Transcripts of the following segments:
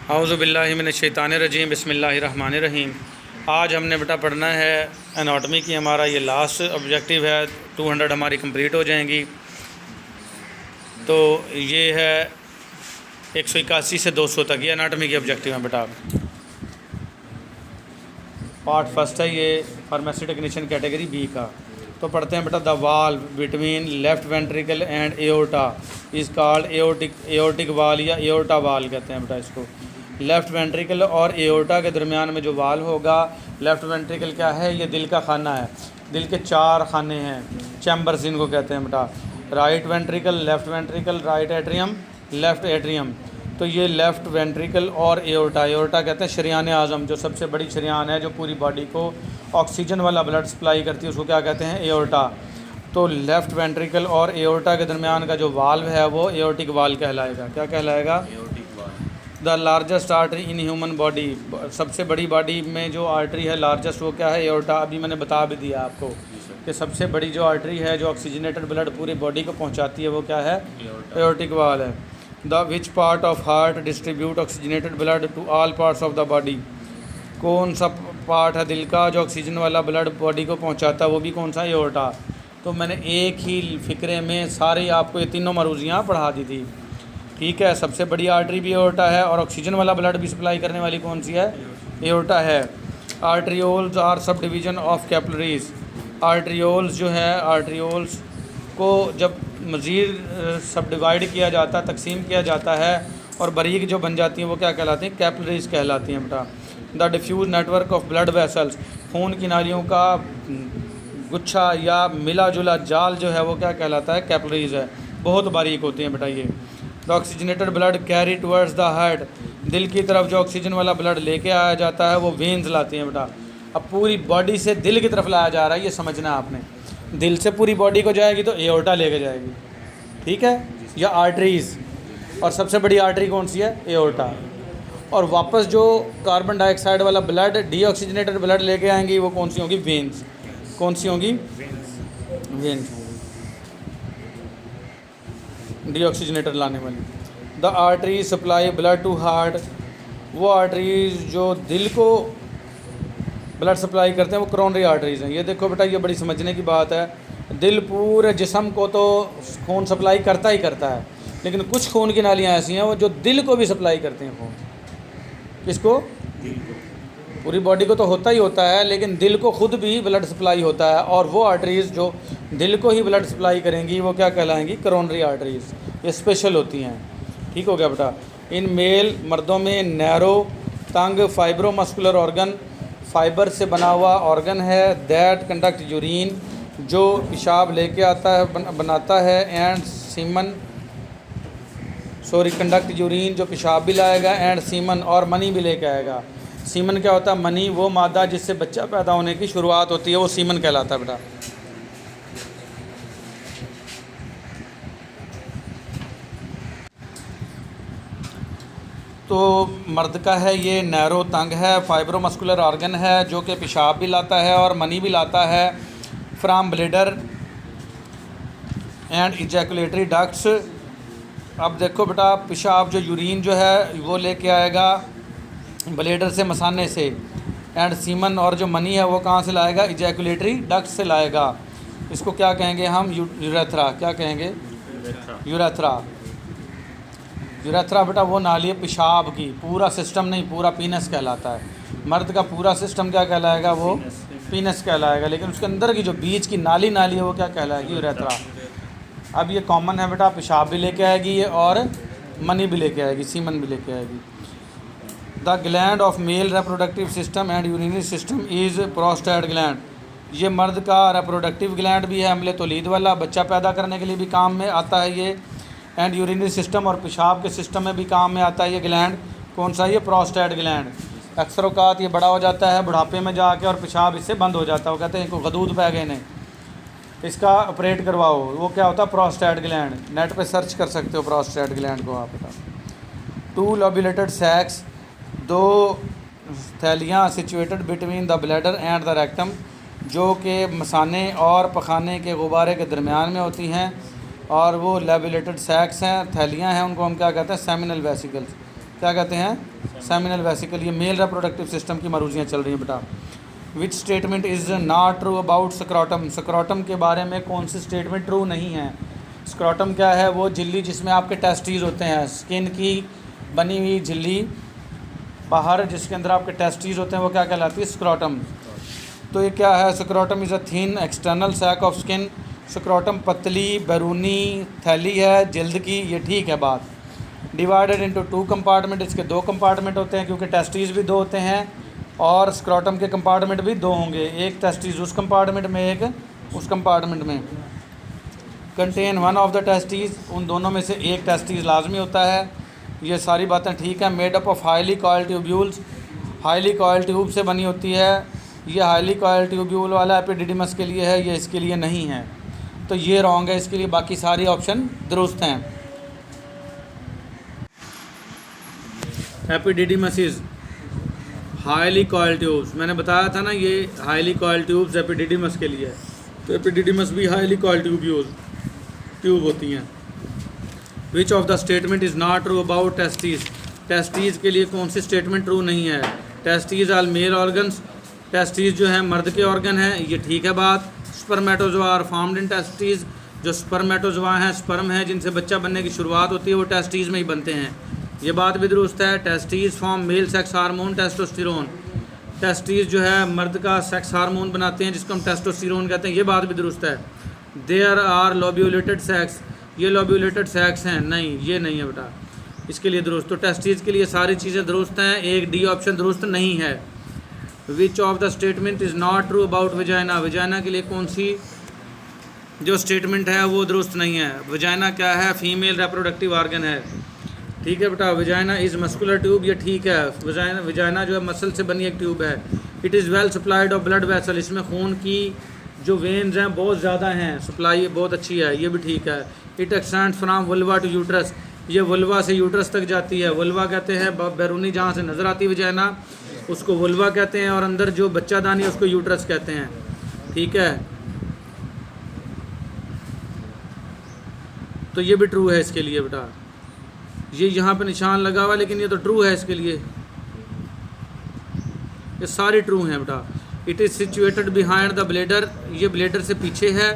औज़ु बिल्लाहि मिनश्शैतानिर्रजीम बिस्मिल्लाहिर्रहमानिर्रहीम। आज हमने बेटा पढ़ना है एनाटॉमी की। हमारा ये लास्ट ऑब्जेक्टिव है, 200 हमारी कंप्लीट हो जाएंगी। तो ये है 181 से 200 तक ये एनाटॉमी की ऑब्जेक्टिव है बेटा। पार्ट फर्स्ट है ये फार्मेसी टेक्नीशियन कैटेगरी बी का। तो पढ़ते हैं बेटा। The valve between left ventricle and aorta is called aortic वाल या एओर्टा वाल कहते हैं बेटा इसको। लेफ़्ट वेंट्रिकल और एओर्टा के दरमियान में जो वाल होगा, लेफ़्ट वेंट्रिकल क्या है? ये दिल का खाना है। दिल के 4 खाने हैं, चैम्बर्स इनको कहते हैं बेटा। Right ventricle, left ventricle, right atrium, left atrium. तो ये लेफ़्ट वेंट्रिकल और एओर्टा, एओर्टा कहते हैं शरीयान आज़म, जो सबसे बड़ी शरीयान है जो पूरी बॉडी को ऑक्सीजन वाला ब्लड सप्लाई करती है, उसको क्या कहते हैं? एओर्टा। तो लेफ़्ट वेंट्रिकल और एओर्टा के दरमियान का जो वाल्व है वो एओर्टिक वाल कहलाएगा। क्या कहलाएगा? The largest artery in human body, सबसे बड़ी बॉडी में जो आर्टरी है लार्जेस्ट वो क्या है? एओर्टा। अभी मैंने बता भी दिया आपको कि सबसे बड़ी जो आर्टरी है जो ऑक्सीजनेटेड ब्लड पूरी बॉडी को पहुंचाती है वो क्या है? एओर्टिक वाल है। The which part of heart distribute oxygenated blood to all parts of the body, कौन सा पार्ट है दिल का जो ऑक्सीजन वाला ब्लड बॉडी को पहुंचाता है? वो भी कौन सा? एओर्टा। तो मैंने एक ही फ़िक्रे में सारी आपको ये तीनों मरूजियाँ पढ़ा दी थी, ठीक है। सबसे बड़ी आर्टरी भी एओर्टा है और ऑक्सीजन वाला ब्लड भी सप्लाई करने वाली कौन सी है? एओर्टा है। Arterioles are sub division of capillaries. Arterioles जो है, आर्ट्रियोल्स को जब मज़ीद सब डिवाइड किया जाता है, तकसीम किया जाता है और बारीक जो बन जाती हैं वो क्या कहलाती हैं? कैपिलरीज कहलाती हैं बेटा। The diffuse network of blood vessels, खून की नालियों का गुच्छा या मिला जुला जाल जो है वो क्या कहलाता है? कैपिलरीज है। बहुत बारीक होती हैं बेटा ये। The oxygenated blood carry towards the heart, दिल की तरफ जो ऑक्सीजन वाला ब्लड लेके आया जाता है वो वेन्स लाती हैं बेटा। अब पूरी बॉडी से दिल की तरफ लाया जा रहा है, ये समझना आपने। दिल से पूरी बॉडी को जाएगी तो एओर्टा लेके जाएगी, ठीक है, या आर्टरीज़। और सबसे बड़ी आर्टरी कौन सी है? एओर्टा। और वापस जो कार्बन डाइऑक्साइड वाला ब्लड, डीऑक्सीजनेटेड ब्लड लेके आएंगी वो कौन सी होंगी? वेन्स। कौन सी होंगी? वेन्स, डीऑक्सीजनेटेड लाने वाली। The artery supply blood to heart, वो आर्टरीज जो दिल को ब्लड सप्लाई करते हैं वो करोनरी आर्टरीज़ हैं। ये देखो बेटा, ये बड़ी समझने की बात है। दिल पूरे जिस्म को तो खून सप्लाई करता ही करता है, लेकिन कुछ खून की नालियाँ ऐसी हैं वो जो दिल को भी सप्लाई करते हैं खून। किसको? दिल को। पूरी बॉडी को तो होता ही होता है, लेकिन दिल को खुद भी ब्लड सप्लाई होता है, और वो आर्टरीज़ जो दिल को ही ब्लड सप्लाई करेंगी वो क्या कहलाएंगी? Coronary arteries. ये स्पेशल होती हैं, ठीक हो गया बेटा। इन मेल, मर्दों में नैरो तंग फाइब्रोमस्कुलर ऑर्गन, फाइबर से बना हुआ ऑर्गन है। दैट कंडक्ट यूरिन, जो पेशाब लेके आता है बनाता है। एंड सीमन, कंडक्ट यूरिन, जो पेशाब भी लाएगा। एंड सीमन, और मनी भी लेके आएगा। सीमन क्या होता है? मनी, वो मादा जिससे बच्चा पैदा होने की शुरुआत होती है वो सीमन कहलाता है बेटा। तो मर्द का है ये नैरो तंग है, फाइब्रोमस्कुलर ऑर्गन है जो कि पेशाब भी लाता है और मनी भी लाता है। From bladder and ejaculatory ducts. अब देखो बेटा, पेशाब जो यूरिन जो है वो लेके आएगा ब्लेडर से, मसाने से। एंड सीमन, और जो मनी है वो कहाँ से लाएगा? इजैकुलेटरी डक्ट से लाएगा। इसको क्या कहेंगे हम? यूरेथ्रा। क्या कहेंगे? यूरेथ्रा। यूरेथ्रा बेटा वो नाली है पेशाब की, पूरा सिस्टम नहीं, पूरा पीनस कहलाता है। मर्द का पूरा सिस्टम क्या कहलाएगा? वो पीनस कहलाएगा, लेकिन उसके अंदर की जो बीच की नाली है वो क्या कहलाएगी? यूरेथ्रा। अब ये कॉमन है बेटा, पेशाब भी लेके आएगी ये और मनी भी लेके आएगी, सीमन भी लेके आएगी। The gland of male reproductive system and urinary system is prostate gland. ये मर्द का रिप्रोडक्टिव ग्लैंड भी है, अम्ल तौलीद वाला, बच्चा पैदा करने के लिए भी काम में आता है ये। एंड यूरिनरी सिस्टम, और पेशाब के सिस्टम में भी काम में आता है ये ग्लैंड। कौन सा? ये प्रोस्टेट ग्लैंड। अक्सर औकात ये बड़ा हो जाता है बुढ़ापे में जाके और पेशाब इससे बंद हो जाता है। वो कहते हैं इनको गदूद पै गए ने, इसका ऑपरेट करवाओ। वो क्या होता है? Prostate gland. नेट पे सर्च कर सकते हो प्रोस्टेट ग्लैंड को आप। टू लोब्यूलेटेड सैक्स, 2 थैलियाँ situated between the bladder and the rectum, जो कि मसाने और पखाने के गुब्बारे के दरमियान में होती हैं। और वो लेबुलेटेड सैक्स हैं, थैलियाँ हैं, उनको हम क्या कहते हैं? Seminal vesicles. क्या कहते हैं, सेमिनल वेसिकल। ये मेल रिप्रोडक्टिव सिस्टम की मरूजियाँ चल रही हैं बेटा। Which statement is not true about scrotum, scrotum के बारे में कौन सी स्टेटमेंट ट्रू नहीं है। स्क्रॉटम क्या है, वो झिल्ली जिसमें आपके टेस्टीज होते हैं, स्किन की बनी हुई झिल्ली बाहर जिसके अंदर आपके टेस्टीज होते हैं, वो क्या कहलाती है, स्क्रॉटम। तो ये क्या है, scrotum is a thin external sac of skin. Scrotum पतली बैरूनी थैली है जल्द की, ये ठीक है बात। डिवाइडेड इनटू 2 कंपार्टमेंट, इसके 2 कंपार्टमेंट होते हैं क्योंकि टेस्टीज भी 2 होते हैं और स्क्रॉटम के कंपार्टमेंट भी 2 होंगे, एक टेस्टीज उस कंपार्टमेंट में, एक उस कंपार्टमेंट में। Contain one of the testes, उन दोनों में से एक टेस्टीज लाजमी होता है। ये सारी बातें ठीक है। Made up of highly coil tubules, highly coil tube से बनी होती है। ये हाईली कॉइल ट्यूब्यूल वाला एपिडिडिमस के लिए है, ये इसके लिए नहीं है, तो ये रॉन्ग है इसके लिए, बाकी सारी ऑप्शन दुरुस्त हैं। Epididymis is highly coil tubes, मैंने बताया था ना ये हाईली कॉइल ट्यूब्स एपिडिडिमस के लिए है, तो एपिडिडिमस भी हाईली कॉइल ट्यूब होती हैं। Which of the statement is not true about testes, testes के लिए कौन सी स्टेटमेंट ट्रू नहीं है। Testes are male organs, testes जो है मर्द के ऑर्गन हैं, ये ठीक है बात। Spermatozoa are formed in testes, जो स्पर्मेटोजोआ हैं, स्पर्म है जिनसे बच्चा बनने की शुरुआत होती है, वो टेस्टीज में ही बनते हैं, ये बात भी दुरुस्त है। Testes form male sex hormone testosterone, testes जो है मर्द का सेक्स हार्मोन बनाते हैं जिसको हम टेस्टोस्टेरोन कहते हैं, ये बात भी दुरुस्त है। देयर आर लोब्यूलेटेड सेक्स, ये लोब्यूलेटेड सेक्स हैं, नहीं ये नहीं है बेटा, इसके लिए दुरुस्त। तो टेस्टीज के लिए सारी चीज़ें दुरुस्त हैं, एक डी ऑप्शन दुरुस्त नहीं है। विच of the statement is not true about vagina, vagina के लिए कौन सी जो स्टेटमेंट है वो दुरुस्त नहीं है। वजाइना क्या है, फीमेल रिप्रोडक्टिव ऑर्गन है, ठीक है बेटा। वजाइना इज़ मस्कुलर ट्यूब, ये ठीक है। वजाइना जो है मसल से बनी एक ट्यूब है। It is well supplied of blood vessel, इसमें खून की जो वेन्स हैं बहुत ज़्यादा हैं, सप्लाई बहुत अच्छी है, ये भी ठीक है। It extends from vulva to uterus, ये वल्वा से यूट्रस तक जाती है। वल्वा कहते हैं बैरूनी जहाँ से नज़र आती है वजाइना, उसको वल्वा कहते हैं, और अंदर जो बच्चादानी है उसको यूट्रस कहते हैं, ठीक है। तो ये भी ट्रू है इसके लिए बेटा, ये यहाँ पे निशान लगा हुआ है लेकिन ये तो ट्रू है इसके लिए, ये सारी ट्रू हैं बेटा। It is situated behind the bladder, ये ब्लेडर से पीछे है।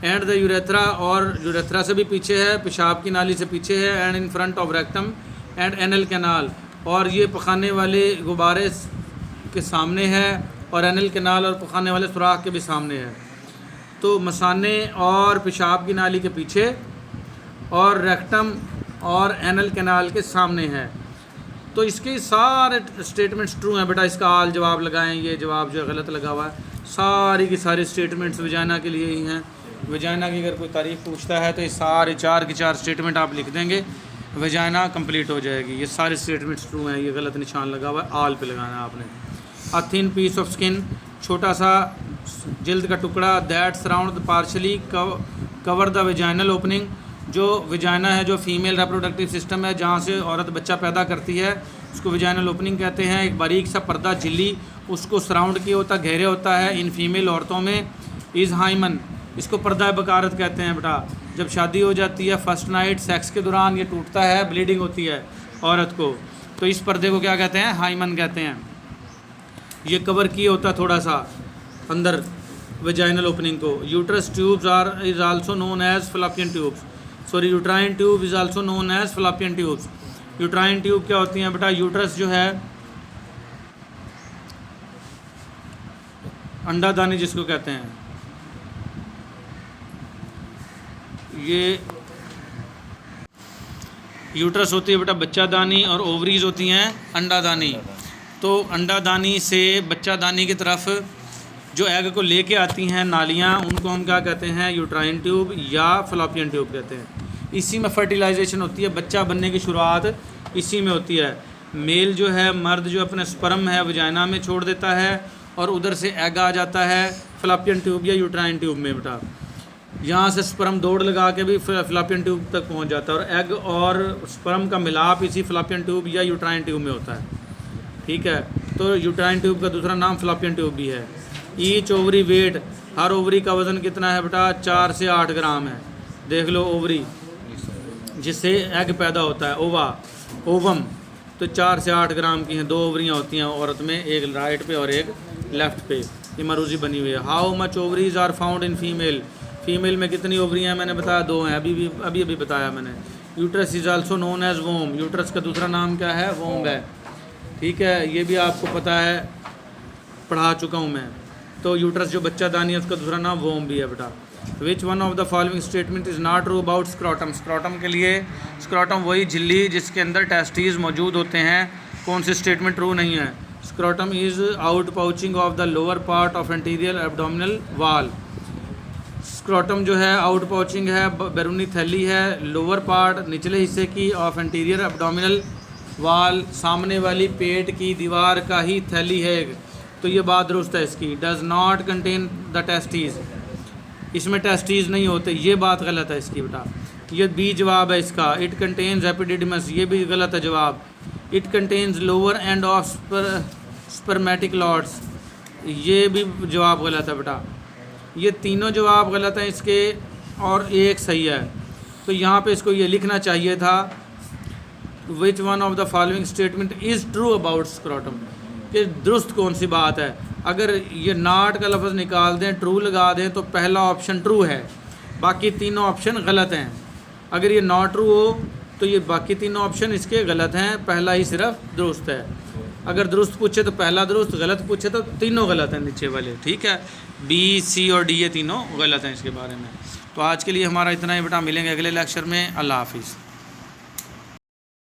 एंड द यूरेथ्रा, और यूरेथ्रा से भी पीछे है, पेशाब की नाली से पीछे है। And in front of rectum and anal canal, और ये पखाने वाले गुब्बारे के सामने है, और एनल कैनाल और पखाने वाले सुराख के भी सामने है। तो मसाने और पेशाब की नाली के पीछे और रेक्टम और एनल कैनाल के सामने है। तो इसके सारे स्टेटमेंट्स ट्रू हैं बेटा, इसका आल जवाब लगाएं, ये जवाब जो है गलत लगा हुआ है। सारी की सारी स्टेटमेंट्स वजाइना के लिए ही हैं। वजाइना की अगर कोई तारीफ पूछता है तो ये सारे 4 की 4 स्टेटमेंट आप लिख देंगे, वजाइना कंप्लीट हो जाएगी। ये सारे स्टेटमेंट्स ट्रू हैं, ये गलत निशान लगा हुआ है, आल पे लगाना है आपने। A thin piece of skin, छोटा सा जल्द का टुकड़ा, that surround partially cover the vaginal opening, जो वजाइना है, जो फीमेल रिप्रोडक्टिव सिस्टम है जहाँ से औरत बच्चा पैदा करती है, उसको वजाइनल ओपनिंग कहते हैं। एक बारीक सा पर्दा झिल्ली उसको सराउंड किया होता, घेरे होता है इन फीमेल औरतों में। इज़ हाइमन, इसको पर्दा बकारत कहते हैं बेटा। जब शादी हो जाती है फर्स्ट नाइट सेक्स के दौरान ये टूटता है, ब्लीडिंग होती है औरत को, तो इस पर्दे को क्या कहते हैं, हाइमन कहते हैं। ये कवर किया होता थोड़ा सा अंदर वजाइनल ओपनिंग को। Uterus tubes are is also known as fallopian tubes, sorry uterine tube is also known as fallopian tubes. Uterine tube क्या होती हैं बेटा, यूट्रस जो है अंडादानी जिसको कहते हैं, ये यूट्रस होती है बेटा बच्चादानी, और ओवरीज होती हैं अंडादानी। तो अंडादानी से बच्चादानी की तरफ जो एग को लेके आती हैं नालियाँ, उनको हम क्या कहते हैं, यूट्राइन ट्यूब या फैलोपियन ट्यूब कहते हैं। इसी में फर्टिलाइजेशन होती है, बच्चा बनने की शुरुआत इसी में होती है। मेल जो है, मर्द जो अपने स्पर्म है वजाइना में छोड़ देता है और उधर से एग आ जाता है फैलोपियन ट्यूब या यूट्राइन ट्यूब में बेटा। यहाँ से स्पर्म दौड़ लगा के भी फैलोपियन ट्यूब तक पहुँच जाता है, और एग और स्पर्म का मिलाप इसी फैलोपियन ट्यूब या यूट्राइन ट्यूब में होता है, ठीक है। तो यूट्राइन ट्यूब का दूसरा नाम फैलोपियन ट्यूब भी है। ईच ओवरी वेट, हर ओवरी का वज़न कितना है बेटा, 4 से 8 ग्राम है। देख लो ओवरी जिससे एग पैदा होता है, ओवा ओवम, तो 4 से 8 ग्राम की हैं, 2 ओवरियाँ होती हैं औरत में, एक राइट पे और एक लेफ़्ट पे। ये मरूजी बनी हुई है। How much ovaries are found in female, female में कितनी ओवरियाँ हैं, मैंने बताया 2 हैं, अभी बताया मैंने। Uterus is also known as womb, uterus का दूसरा नाम क्या है, वोम है। ठीक है, ये भी आपको पता है, पढ़ा चुका हूँ मैं। तो यूट्रस जो बच्चादानी है उसका दूसरा नाम वोम भी है बेटा। Which one of the following statement is not true about scrotum, scrotum के लिए, स्क्रॉटम वही झिल्ली जिसके अंदर टेस्टीज मौजूद होते हैं, कौन सी स्टेटमेंट ट्रू नहीं है। Scrotum is out pouching of the lower part of anterior abdominal वाल, स्क्रॉटम जो है आउट पाउचिंग है, बैरूनी थैली है, लोअर पार्ट निचले हिस्से की ऑफ एंटीरियर एब्डोमिनल वाल, सामने वाली पेट की दीवार का ही थैली है। तो ये बात दुरुस्त है इसकी। Does not contain the testes, इसमें टेस्टीज़ नहीं होते, ये बात गलत है इसकी बेटा। ये बी जवाब है इसका। इट कंटेन्स एपिडिडमस, ये भी गलत है जवाब। It contains lower end of spermatic lots, ये भी जवाब गलत है बेटा। ये तीनों जवाब गलत हैं इसके और एक सही है। तो यहाँ पे इसको ये लिखना चाहिए था, which one of the following statement is true about scrotum, कि दुरुस्त कौन सी बात है। अगर ये नॉट का लफ्ज़ निकाल दें, ट्रू लगा दें, तो पहला ऑप्शन ट्रू है, बाकी तीनों ऑप्शन गलत हैं। अगर ये नॉट ट्रू हो तो ये बाकी तीनों ऑप्शन इसके गलत हैं, पहला ही सिर्फ दुरुस्त है। अगर दुरुस्त पूछे तो पहला दुरुस्त, गलत पूछे तो तीनों गलत हैं नीचे वाले। ठीक है, बी, सी और डी ये तीनों गलत हैं इसके बारे में। तो आज के लिए हमारा इतना ही बेटा, मिलेंगे अगले लेक्चर में। अल्लाह हाफिज़।